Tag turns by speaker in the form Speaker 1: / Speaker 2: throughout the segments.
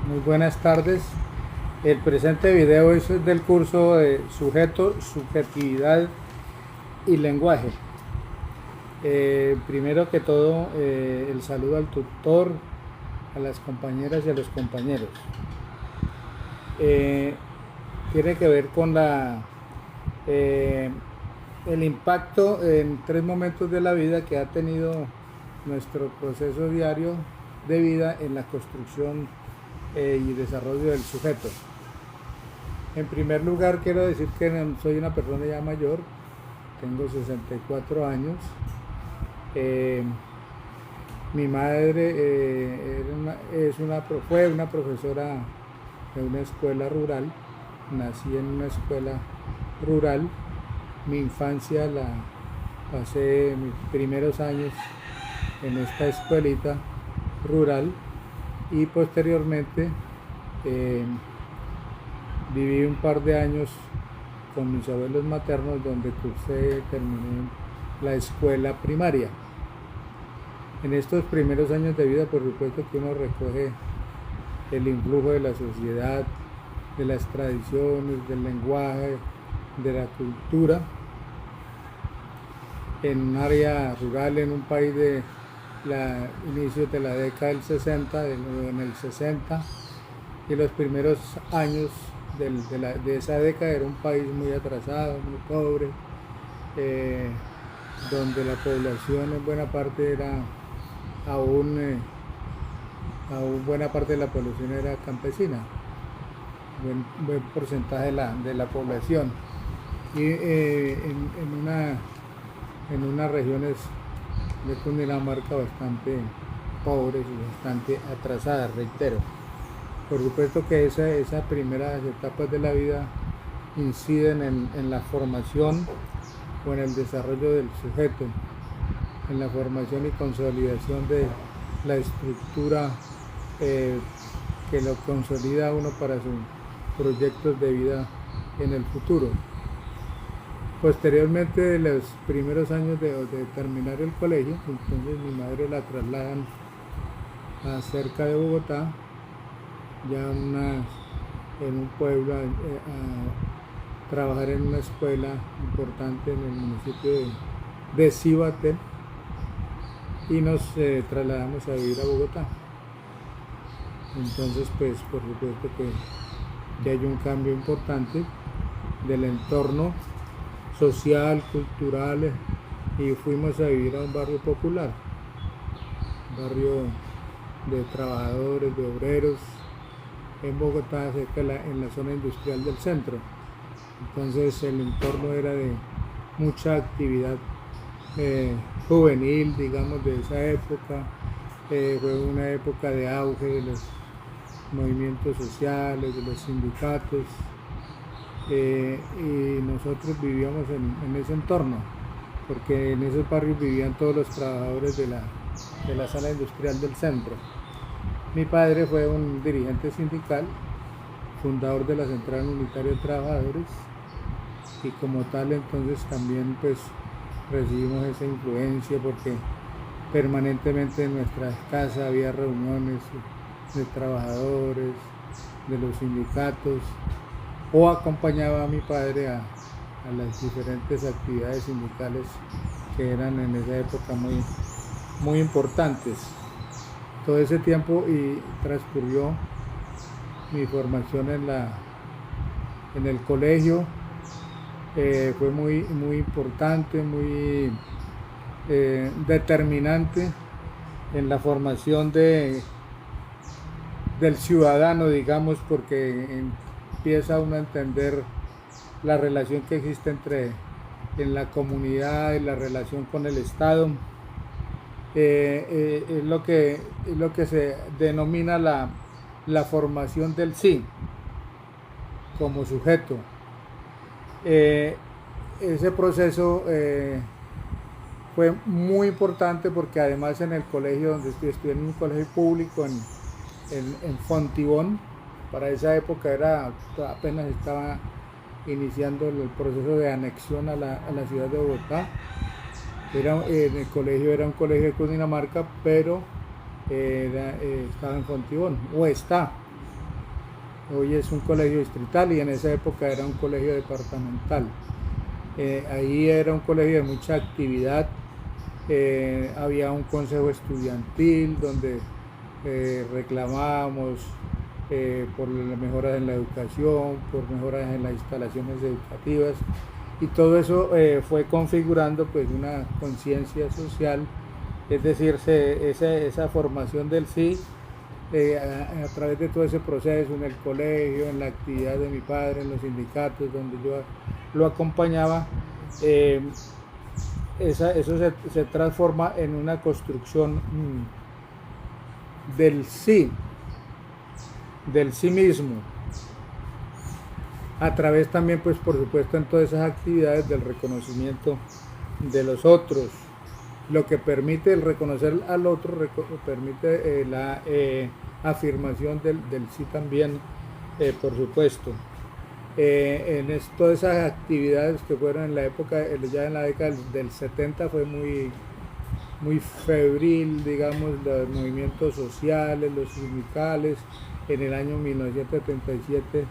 Speaker 1: Muy buenas tardes. El presente video es del curso de Sujeto, Subjetividad y Lenguaje. Primero que todo, el saludo al tutor, a las compañeras y a los compañeros. Tiene que ver con el impacto en 3 momentos de la vida que ha tenido nuestro proceso diario de vida en la construcción y desarrollo del sujeto. En primer lugar, quiero decir que soy una persona ya mayor, tengo 64 años. Mi madre fue una profesora de una escuela rural, nací en una escuela rural. Mi infancia la pasé, mis primeros años en esta escuelita rural, y posteriormente viví un par de años con mis abuelos maternos, donde terminé la escuela primaria. En estos primeros años de vida, por supuesto que uno recoge el influjo de la sociedad, de las tradiciones, del lenguaje, de la cultura, en un área rural, en un país de inicios de la década del 60, en el 60, y los primeros años de esa década. Era un país muy atrasado, muy pobre, donde la población en buena parte era aún buena parte de la población era campesina, buen porcentaje de la población, y en unas regiones de Cundinamarca bastante pobres y bastante atrasadas, reitero. Por supuesto que esas primeras etapas de la vida inciden en la formación o en el desarrollo del sujeto, en la formación y consolidación de la estructura que lo consolida a uno para sus proyectos de vida en el futuro. Posteriormente, de los primeros años de terminar el colegio, entonces mi madre la trasladan a cerca de Bogotá, ya en un pueblo, a trabajar en una escuela importante en el municipio de Cibaté, y nos trasladamos a vivir a Bogotá. Entonces, pues por supuesto que hay un cambio importante del entorno social, cultural, y fuimos a vivir a un barrio popular, un barrio de trabajadores, de obreros, en Bogotá, cerca en la zona industrial del centro. Entonces el entorno era de mucha actividad juvenil, digamos, de esa época. Fue una época de auge de los movimientos sociales, de los sindicatos, y nosotros vivíamos en ese entorno, porque en esos barrios vivían todos los trabajadores de la zona industrial del centro. Mi padre fue un dirigente sindical, fundador de la Central Unitaria de Trabajadores, y como tal entonces también pues recibimos esa influencia, porque permanentemente en nuestra casa había reuniones de trabajadores, de los sindicatos, o acompañaba a mi padre a las diferentes actividades sindicales que eran en esa época muy importantes. Todo ese tiempo y transcurrió mi formación en el colegio. Fue muy importante, muy determinante en la formación del ciudadano, digamos, porque empieza uno a entender la relación que existe en la comunidad, y la relación con el Estado. Es lo que se denomina la formación del sí como sujeto. Ese proceso fue muy importante, porque además en el colegio donde estudié en un colegio público en Fontibón, para esa época apenas estaba iniciando el proceso de anexión a la ciudad de Bogotá. El colegio era un colegio de Cundinamarca, pero estaba en Fontibón, o está. hoy es un colegio distrital y en esa época era un colegio departamental. Ahí era un colegio de mucha actividad, había un consejo estudiantil donde reclamábamos por las mejoras en la educación, por mejoras en las instalaciones educativas, y todo eso fue configurando pues una conciencia social, es decir, esa formación del sí a través de todo ese proceso en el colegio, en la actividad de mi padre, en los sindicatos donde yo lo acompañaba. Eso se transforma en una construcción del sí mismo, a través también, pues por supuesto, en todas esas actividades del reconocimiento de los otros, lo que permite el reconocer al otro, permite la afirmación del sí también, por supuesto. Todas esas actividades que fueron en la época, ya en la década del 70 fue muy febril, digamos, los movimientos sociales, los sindicales. En el año 1977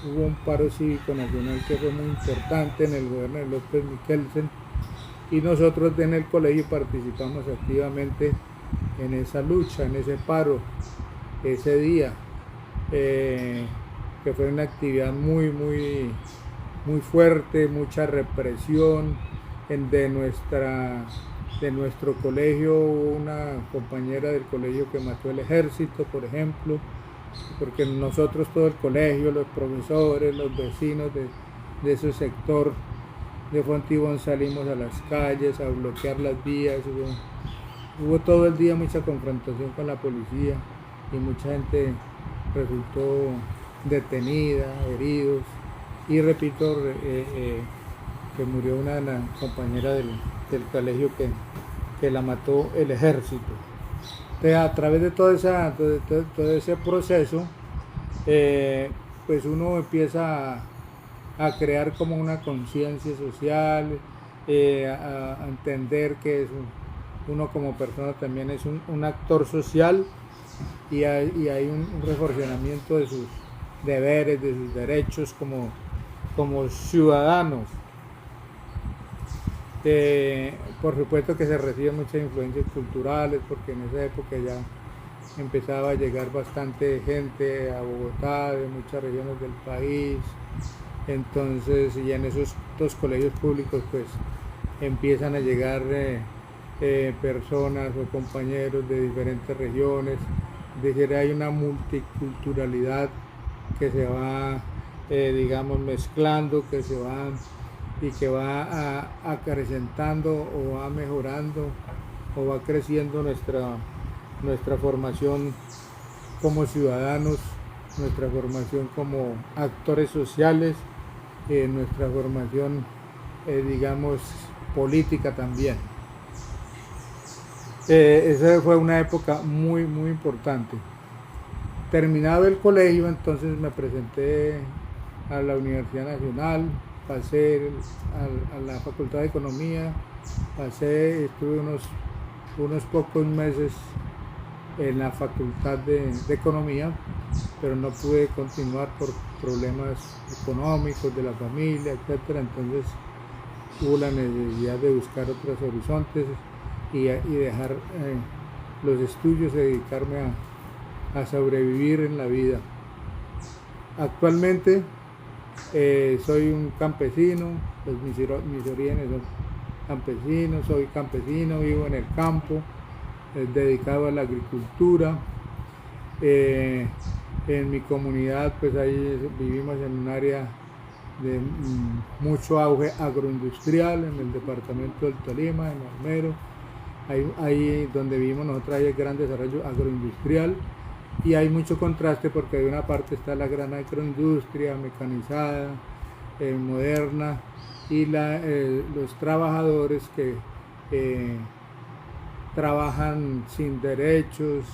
Speaker 1: hubo un paro cívico nacional que fue muy importante en el gobierno de López Michelsen, y nosotros en el colegio participamos activamente en esa lucha, en ese paro, ese día, que fue una actividad muy fuerte, mucha represión. De nuestro colegio, una compañera del colegio que mató el ejército, por ejemplo, porque nosotros, todo el colegio, los profesores, los vecinos de ese sector de Fontibón, salimos a las calles a bloquear las vías. Hubo todo el día mucha confrontación con la policía y mucha gente resultó detenida, heridos, y repito, que murió una de las compañeras del colegio que la mató el ejército. Entonces, a través de todo ese proceso, pues uno empieza a crear como una conciencia social, a entender que uno como persona también es un actor social, y hay un reforzamiento de sus deberes, de sus derechos como ciudadanos. Por supuesto que se reciben muchas influencias culturales, porque en esa época ya empezaba a llegar bastante gente a Bogotá, de muchas regiones del país. Entonces, y en esos dos colegios públicos pues empiezan a llegar personas o compañeros de diferentes regiones. Es decir, hay una multiculturalidad que se va digamos mezclando, que se va y que va acrecentando o va mejorando o va creciendo nuestra formación como ciudadanos, nuestra formación como actores sociales, nuestra formación digamos política también. Esa fue una época muy importante. Terminado el colegio, entonces me presenté a la Universidad Nacional, pasé a la Facultad de Economía, estuve unos pocos meses en la Facultad de Economía, pero no pude continuar por problemas económicos de la familia, etc. Entonces hubo la necesidad de buscar otros horizontes y dejar los estudios y dedicarme a sobrevivir en la vida. Actualmente soy un campesino, pues mis orígenes son campesinos, soy campesino, vivo en el campo, dedicado a la agricultura. En mi comunidad pues ahí vivimos en un área de mucho auge agroindustrial, en el departamento del Tolima, en Armero. Ahí donde vivimos nosotros hay gran desarrollo agroindustrial, y hay mucho contraste porque de una parte está la gran agroindustria mecanizada, moderna, y los trabajadores que trabajan sin derechos,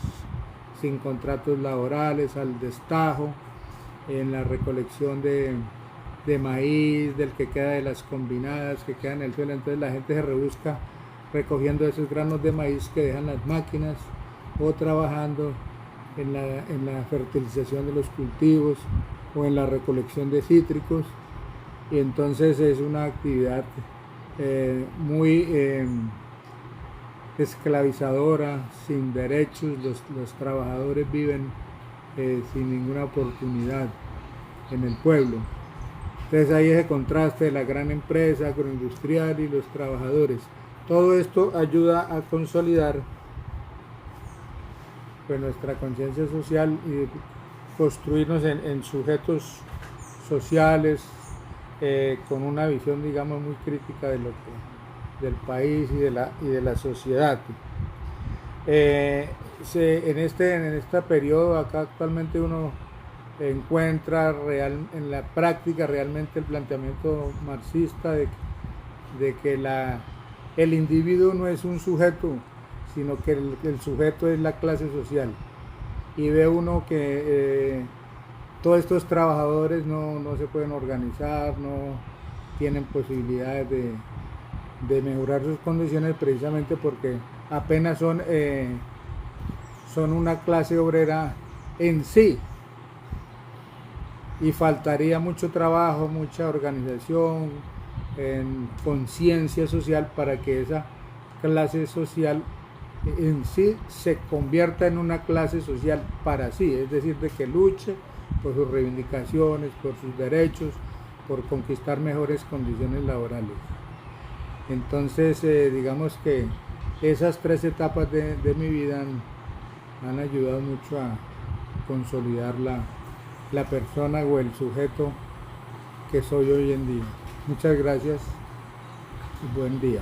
Speaker 1: sin contratos laborales, al destajo, en la recolección de maíz, del que queda de las combinadas, que quedan en el suelo. Entonces la gente se rebusca recogiendo esos granos de maíz que dejan las máquinas, o trabajando en la fertilización de los cultivos o en la recolección de cítricos, y entonces es una actividad muy esclavizadora, sin derechos. Los trabajadores viven sin ninguna oportunidad en el pueblo. Entonces hay ese contraste de la gran empresa agroindustrial y los trabajadores. Todo esto ayuda a consolidar pues nuestra conciencia social y construirnos en sujetos sociales con una visión, digamos, muy crítica de del país y de la sociedad. En este periodo acá actualmente uno encuentra en la práctica realmente el planteamiento marxista de que el individuo no es un sujeto, sino que el sujeto es la clase social. Y ve uno que todos estos trabajadores no se pueden organizar, no tienen posibilidades de mejorar sus condiciones, precisamente porque apenas son una clase obrera en sí, y faltaría mucho trabajo, mucha organización, conciencia social para que esa clase social en sí se convierta en una clase social para sí, es decir, de que luche por sus reivindicaciones, por sus derechos, por conquistar mejores condiciones laborales. Entonces, digamos que esas tres etapas de mi vida han ayudado mucho a consolidar la persona o el sujeto que soy hoy en día. Muchas gracias y buen día.